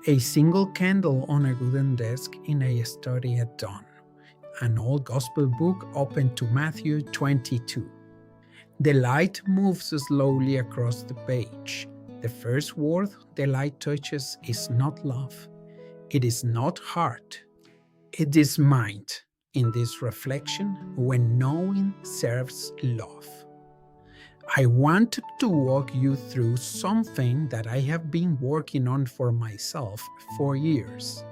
A single candle on a wooden desk in a study at dawn. An old gospel book open to Matthew 22. The light moves slowly across the page. The first word the light touches is not love. It is not heart. It is mind. In this reflection, when knowing serves love. I want to walk you through something that I have been working on for myself for years.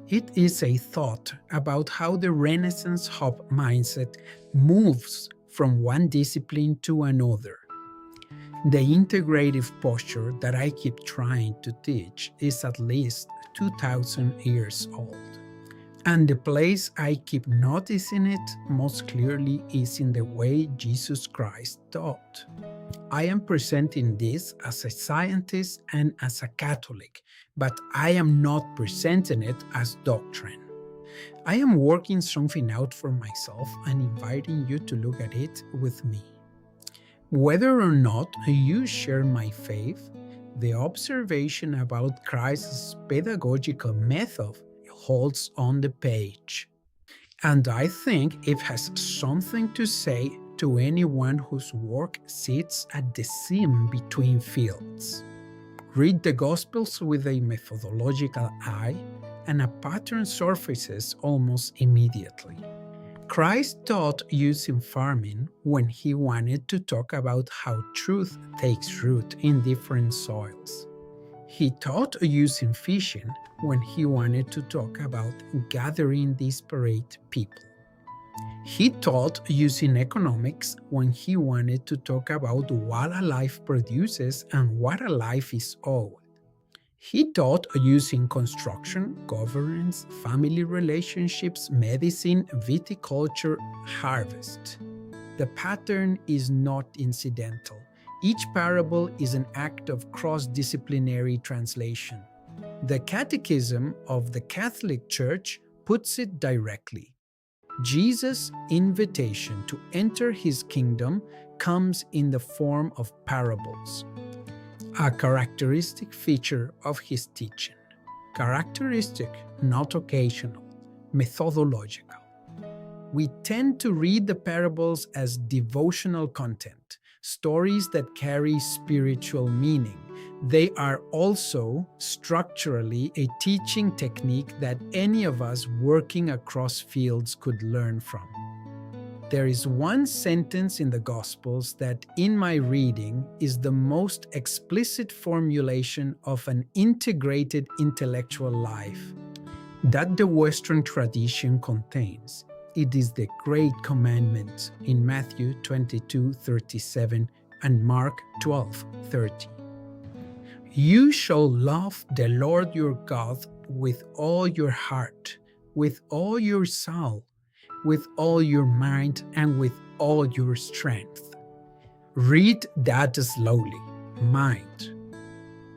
It is a thought about how the Renaissance hub mindset moves from one discipline to another. The integrative posture that I keep trying to teach is at least 2,000 years old. And the place I keep noticing it most clearly is in the way Jesus Christ taught. I am presenting this as a scientist and as a Catholic, but I am not presenting it as doctrine. I am working something out for myself and inviting you to look at it with me. Whether or not you share my faith, the observation about Christ's pedagogical method holds on the page. And I think it has something to say to anyone whose work sits at the seam between fields. Read the Gospels with a methodological eye, and a pattern surfaces almost immediately. Christ taught using farming when he wanted to talk about how truth takes root in different soils. He taught using fishing when he wanted to talk about gathering disparate people. He taught using economics when he wanted to talk about what a life produces and what a life is owed. He taught using construction, governance, family relationships, medicine, viticulture, harvest. The pattern is not incidental. Each parable is an act of cross-disciplinary translation. The Catechism of the Catholic Church puts it directly. Jesus' invitation to enter his kingdom comes in the form of parables, a characteristic feature of his teaching. Characteristic, not occasional, methodological. We tend to read the parables as devotional content, stories that carry spiritual meaning. They are also structurally a teaching technique that any of us working across fields could learn from. There is one sentence in the Gospels that, in my reading, is the most explicit formulation of an integrated intellectual life that the Western tradition contains. It is the Great Commandment in Matthew 22:37 and Mark 12:30. You shall love the Lord your God with all your heart, with all your soul, with all your mind, and with all your strength. Read that slowly. Mind,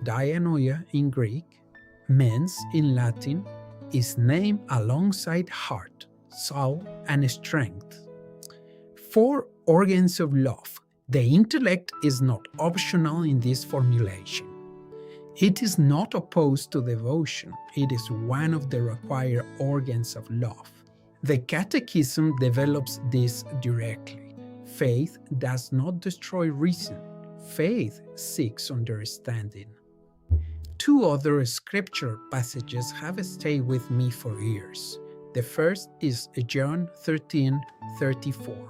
dianoia in Greek, mens in Latin, is named alongside heart, soul, and strength. 4 organs of love. The intellect is not optional in this formulation. It is not opposed to devotion. It is one of the required organs of love. The Catechism develops this directly. Faith does not destroy reason. Faith seeks understanding. 2 other scripture passages have stayed with me for years. The first is John 13:34.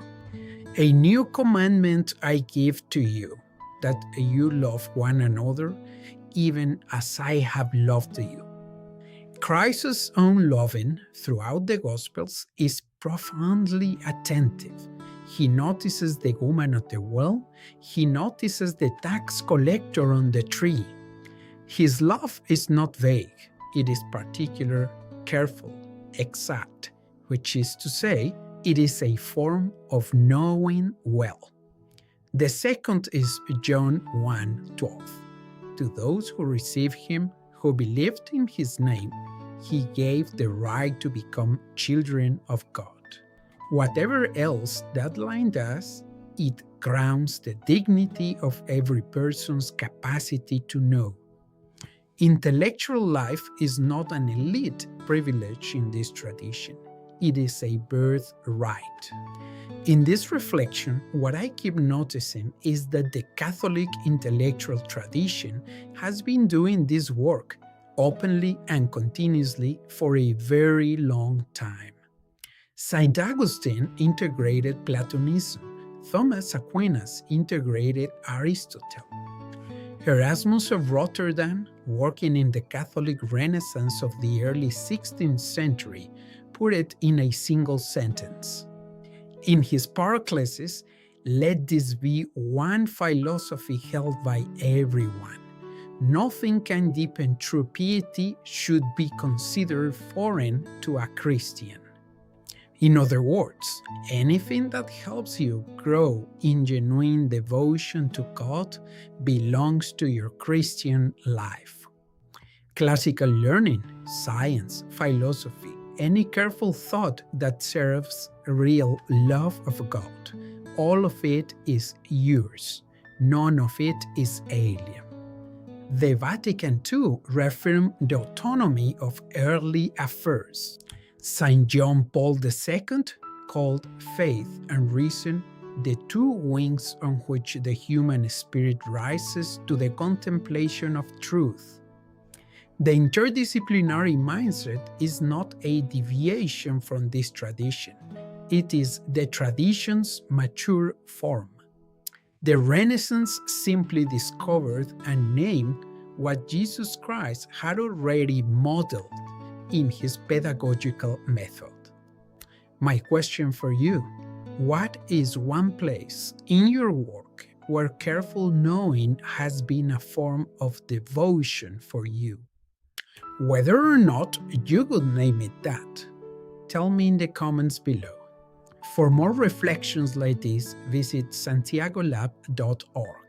A new commandment I give to you, that you love one another, even as I have loved you. Christ's own loving throughout the Gospels is profoundly attentive. He notices the woman at the well. He notices the tax collector on the tree. His love is not vague. It is particular, careful, exact, which is to say, it is a form of knowing well. The second is John 1:12. To those who receive him, who believed in his name, he gave the right to become children of God. Whatever else that line does, it grounds the dignity of every person's capacity to know. Intellectual life is not an elite privilege in this tradition. It is a birthright. In this reflection, what I keep noticing is that the Catholic intellectual tradition has been doing this work openly and continuously for a very long time. St. Augustine integrated Platonism. Thomas Aquinas integrated Aristotle. Erasmus of Rotterdam, working in the Catholic Renaissance of the early 16th century, put it in a single sentence. In his Paraclesis, let this be one philosophy held by everyone. Nothing can deepen true piety should be considered foreign to a Christian. In other words, anything that helps you grow in genuine devotion to God belongs to your Christian life. Classical learning, science, philosophy, any careful thought that serves real love of God, all of it is yours. None of it is alien. The Vatican II reaffirmed the autonomy of early affairs. St. John Paul II called faith and reason the two wings on which the human spirit rises to the contemplation of truth. The interdisciplinary mindset is not a deviation from this tradition. It is the tradition's mature form. The Renaissance simply discovered and named what Jesus Christ had already modeled in his pedagogical method. My question for you: what is one place in your work where careful knowing has been a form of devotion for you? Whether or not you would name it that, tell me in the comments below. For more reflections like this, visit santiagolab.org.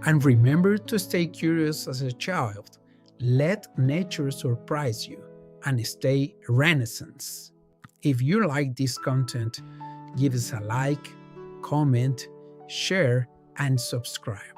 And remember to stay curious as a child. Let nature surprise you and stay Renaissance. If you like this content, give us a like, comment, share, and subscribe.